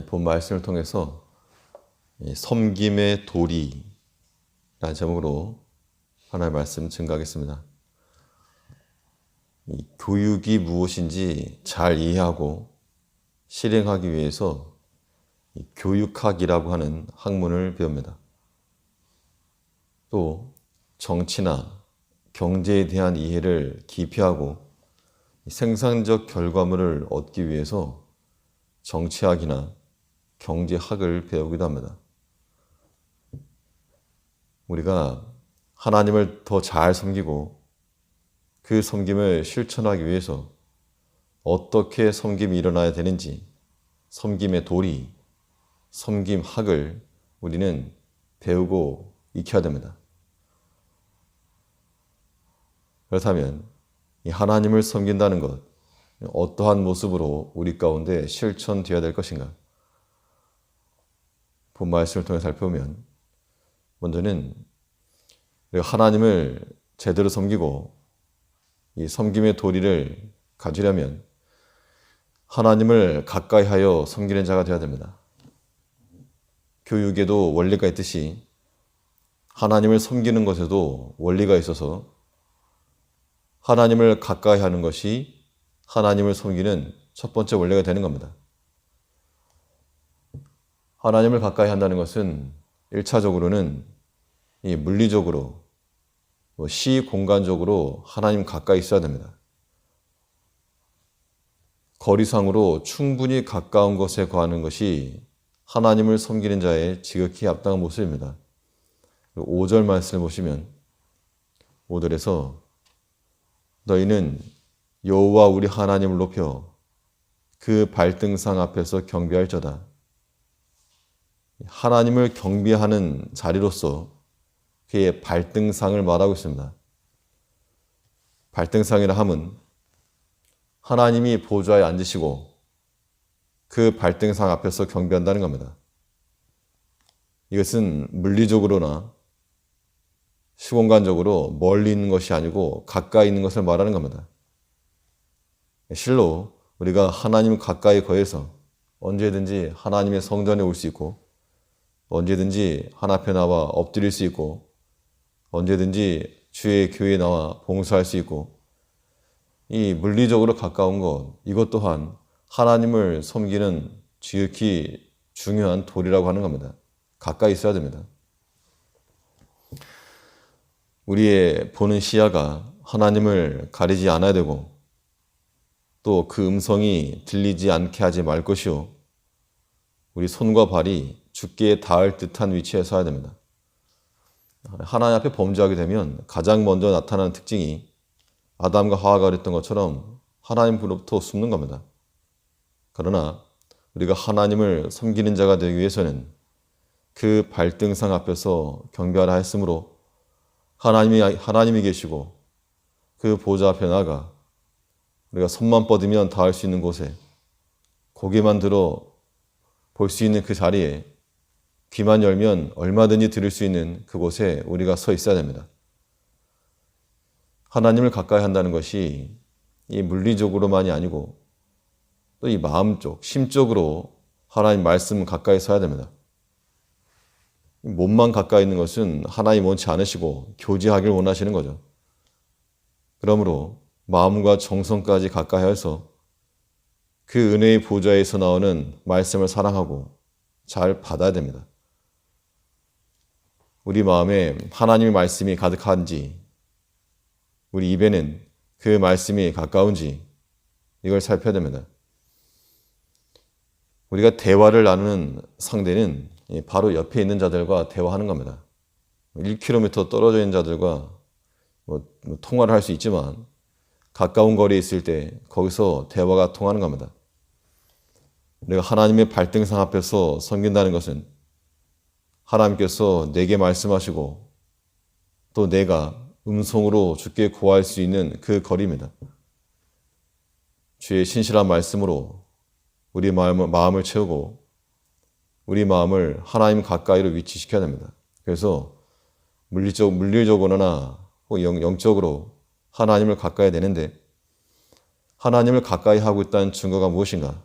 본 말씀을 통해서 섬김의 도리라는 제목으로 하나의 말씀 증거하겠습니다. 이 교육이 무엇인지 잘 이해하고 실행하기 위해서 이 교육학이라고 하는 학문을 배웁니다. 또 정치나 경제에 대한 이해를 깊이 하고 생산적 결과물을 얻기 위해서 정치학이나 경제학을 배우기도 합니다. 우리가 하나님을 더 잘 섬기고 그 섬김을 실천하기 위해서 어떻게 섬김이 일어나야 되는지 섬김의 도리, 섬김학을 우리는 배우고 익혀야 됩니다. 그렇다면 이 하나님을 섬긴다는 것, 어떠한 모습으로 우리 가운데 실천되어야 될 것인가? 본 말씀을 통해 살펴보면 먼저는 하나님을 제대로 섬기고 이 섬김의 도리를 가지려면 하나님을 가까이 하여 섬기는 자가 되어야 됩니다. 교육에도 원리가 있듯이 하나님을 섬기는 것에도 원리가 있어서 하나님을 가까이 하는 것이 하나님을 섬기는 첫 번째 원리가 되는 겁니다. 하나님을 가까이 한다는 것은 1차적으로는 이 물리적으로 시공간적으로 하나님 가까이 있어야 됩니다. 거리상으로 충분히 가까운 것에 거하는 것이 하나님을 섬기는 자의 지극히 합당한 모습입니다. 5절 말씀을 보시면 5절에서 너희는 여호와 우리 하나님을 높여 그 발등상 앞에서 경배할저다. 하나님을 경배하는 자리로서 그의 발등상을 말하고 있습니다. 발등상이라 함은 하나님이 보좌에 앉으시고 그 발등상 앞에서 경배한다는 겁니다. 이것은 물리적으로나 시공간적으로 멀리 있는 것이 아니고 가까이 있는 것을 말하는 겁니다. 실로 우리가 하나님 가까이 거해서 언제든지 하나님의 성전에 올 수 있고 언제든지 하나님 앞에 나와 엎드릴 수 있고 언제든지 주의 교회에 나와 봉사할 수 있고 이 물리적으로 가까운 것, 이것 또한 하나님을 섬기는 지극히 중요한 도리라고 하는 겁니다. 가까이 있어야 됩니다. 우리의 보는 시야가 하나님을 가리지 않아야 되고 또 그 음성이 들리지 않게 하지 말 것이요 우리 손과 발이 주께 닿을 듯한 위치에 서야 됩니다. 하나님 앞에 범죄하게 되면 가장 먼저 나타나는 특징이 아담과 하와가 그랬던 것처럼 하나님으로부터 숨는 겁니다. 그러나 우리가 하나님을 섬기는 자가 되기 위해서는 그 발등상 앞에서 경배하라 했으므로 하나님이 계시고 그 보좌 앞에 나가 우리가 손만 뻗으면 닿을 수 있는 곳에 고개만 들어 볼 수 있는 그 자리에 귀만 열면 얼마든지 들을 수 있는 그곳에 우리가 서 있어야 됩니다. 하나님을 가까이 한다는 것이 이 물리적으로만이 아니고 또 이 마음적, 심적으로 하나님 말씀 가까이 서야 됩니다. 몸만 가까이 있는 것은 하나님 원치 않으시고 교제하길 원하시는 거죠. 그러므로 마음과 정성까지 가까이 해서 그 은혜의 보좌에서 나오는 말씀을 사랑하고 잘 받아야 됩니다. 우리 마음에 하나님의 말씀이 가득한지 우리 입에는 그 말씀이 가까운지 이걸 살펴야 됩니다. 우리가 대화를 나누는 상대는 바로 옆에 있는 자들과 대화하는 겁니다. 1km 떨어져 있는 자들과 통화를 할 수 있지만 가까운 거리에 있을 때 거기서 대화가 통하는 겁니다. 우리가 하나님의 발등상 앞에서 섬긴다는 것은 하나님께서 내게 말씀하시고 또 내가 음성으로 주께 구할 수 있는 그 거리입니다. 주의 신실한 말씀으로 우리 마음을 채우고 우리 마음을 하나님 가까이로 위치시켜야 됩니다. 그래서 물리적으로나 혹은 영적으로 하나님을 가까이 되는데 하나님을 가까이 하고 있다는 증거가 무엇인가?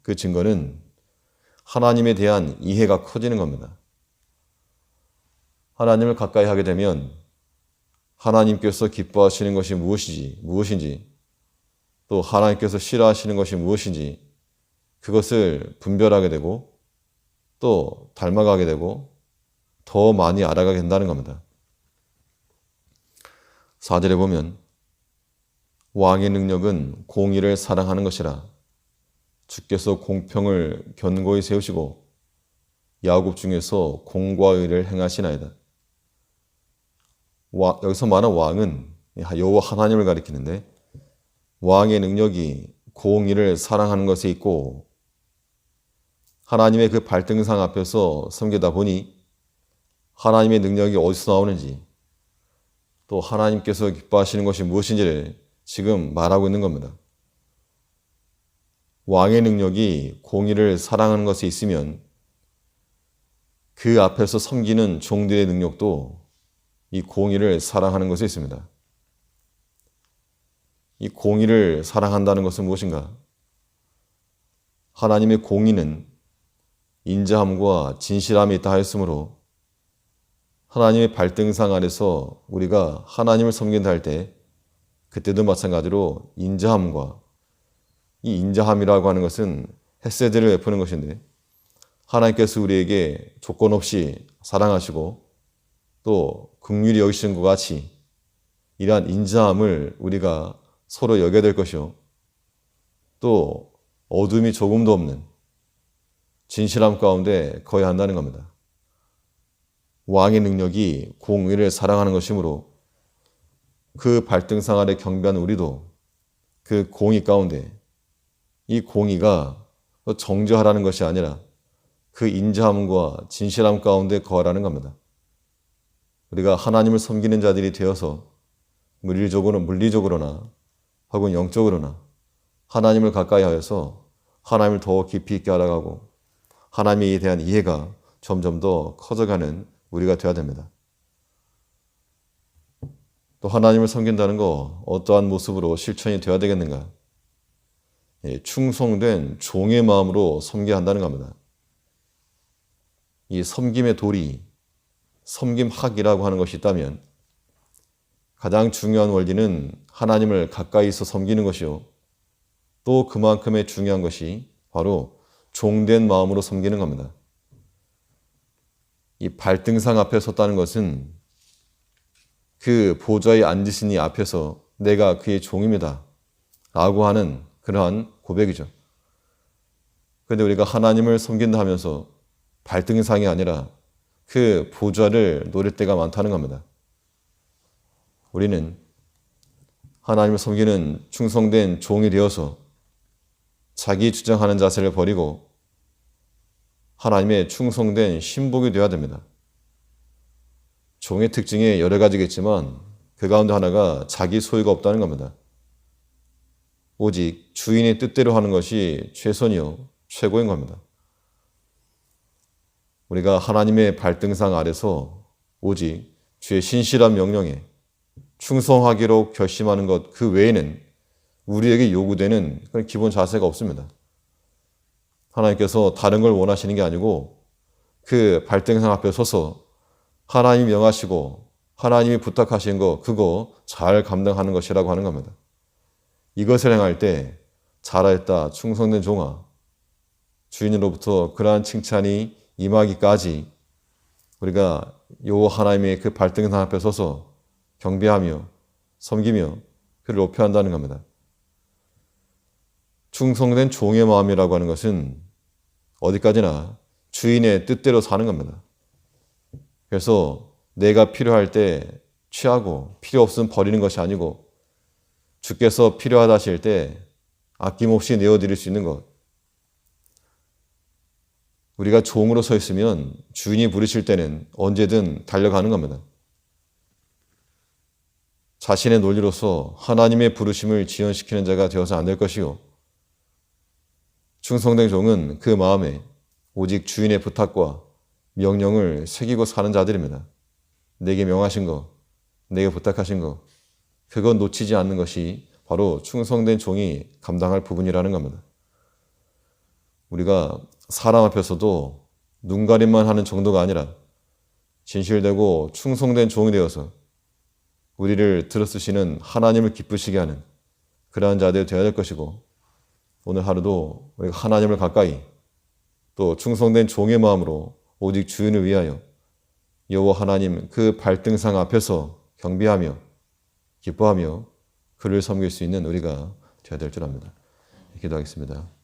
그 증거는 하나님에 대한 이해가 커지는 겁니다. 하나님을 가까이 하게 되면 하나님께서 기뻐하시는 것이 무엇인지, 또 하나님께서 싫어하시는 것이 무엇인지 그것을 분별하게 되고 또 닮아가게 되고 더 많이 알아가게 된다는 겁니다. 4절에 보면 왕의 능력은 공의를 사랑하는 것이라 주께서 공평을 견고히 세우시고 야곱 중에서 공과 의를 행하시나이다. 여기서 말하는 왕은 여호와 하나님을 가리키는데 왕의 능력이 공의를 사랑하는 것에 있고 하나님의 그 발등상 앞에서 섬기다 보니 하나님의 능력이 어디서 나오는지 또 하나님께서 기뻐하시는 것이 무엇인지를 지금 말하고 있는 겁니다. 왕의 능력이 공의를 사랑하는 것에 있으면 그 앞에서 섬기는 종들의 능력도 이 공의를 사랑하는 것에 있습니다. 이 공의를 사랑한다는 것은 무엇인가? 하나님의 공의는 인자함과 진실함이 있다 하였으므로 하나님의 발등상 아래서 우리가 하나님을 섬긴다 할 때 그때도 마찬가지로 인자함과 이 인자함이라고 하는 것은 헤세드를 베푸는 것인데 하나님께서 우리에게 조건 없이 사랑하시고 또 긍휼히 여기시는 것 같이 이러한 인자함을 우리가 서로 여겨야 될 것이요 또 어둠이 조금도 없는 진실함 가운데 거해야 한다는 겁니다. 왕의 능력이 공의를 사랑하는 것이므로 그 발등상 아래 경배하는 우리도 그 공의 가운데 이 공의가 정죄하라는 것이 아니라 그 인자함과 진실함 가운데 거하라는 겁니다. 우리가 하나님을 섬기는 자들이 되어서 물리적으로나 혹은 영적으로나 하나님을 가까이 하여서 하나님을 더 깊이 있게 알아가고 하나님에 대한 이해가 점점 더 커져가는 우리가 되어야 됩니다. 또 하나님을 섬긴다는 거 어떠한 모습으로 실천이 되어야 되겠는가? 충성된 종의 마음으로 섬겨야 한다는 겁니다. 이 섬김의 도리, 섬김학이라고 하는 것이 있다면 가장 중요한 원리는 하나님을 가까이서 섬기는 것이요. 또 그만큼의 중요한 것이 바로 종된 마음으로 섬기는 겁니다. 이 발등상 앞에 섰다는 것은 그 보좌에 앉으신 이 앞에서 내가 그의 종입니다 라고 하는 그러한 고백이죠. 그런데 우리가 하나님을 섬긴다 하면서 발등상이 아니라 그 보좌를 노릴 때가 많다는 겁니다. 우리는 하나님을 섬기는 충성된 종이 되어서 자기 주장하는 자세를 버리고 하나님의 충성된 신복이 되어야 됩니다. 종의 특징이 여러 가지겠지만 그 가운데 하나가 자기 소유가 없다는 겁니다. 오직 주인의 뜻대로 하는 것이 최선이요 최고인 겁니다. 우리가 하나님의 발등상 아래서 오직 주의 신실한 명령에 충성하기로 결심하는 것 그 외에는 우리에게 요구되는 그런 기본 자세가 없습니다. 하나님께서 다른 걸 원하시는 게 아니고 그 발등상 앞에 서서 하나님이 명하시고 하나님이 부탁하신 거 그거 잘 감당하는 것이라고 하는 겁니다. 이것을 행할 때 잘하였다 충성된 종아 주인으로부터 그러한 칭찬이 임하기까지 우리가 여호와 하나님의 그 발등상 앞에 서서 경배하며 섬기며 그를 높여야 한다는 겁니다. 충성된 종의 마음이라고 하는 것은 어디까지나 주인의 뜻대로 사는 겁니다. 그래서 내가 필요할 때 취하고 필요 없으면 버리는 것이 아니고 주께서 필요하다 하실 때 아낌없이 내어드릴 수 있는 것. 우리가 종으로 서 있으면 주인이 부르실 때는 언제든 달려가는 겁니다. 자신의 논리로서 하나님의 부르심을 지연시키는 자가 되어서 안 될 것이요. 충성된 종은 그 마음에 오직 주인의 부탁과 명령을 새기고 사는 자들입니다. 내게 명하신 거, 내게 부탁하신 거, 그건 놓치지 않는 것이 바로 충성된 종이 감당할 부분이라는 겁니다. 우리가 사람 앞에서도 눈가림만 하는 정도가 아니라 진실되고 충성된 종이 되어서 우리를 들어쓰시는 하나님을 기쁘시게 하는 그러한 자들이 되어야 될 것이고, 오늘 하루도 우리가 하나님을 가까이 또 충성된 종의 마음으로 오직 주인을 위하여 여호와 하나님 그 발등상 앞에서 경배하며 기뻐하며 그를 섬길 수 있는 우리가 되어야 될 줄 압니다. 기도하겠습니다.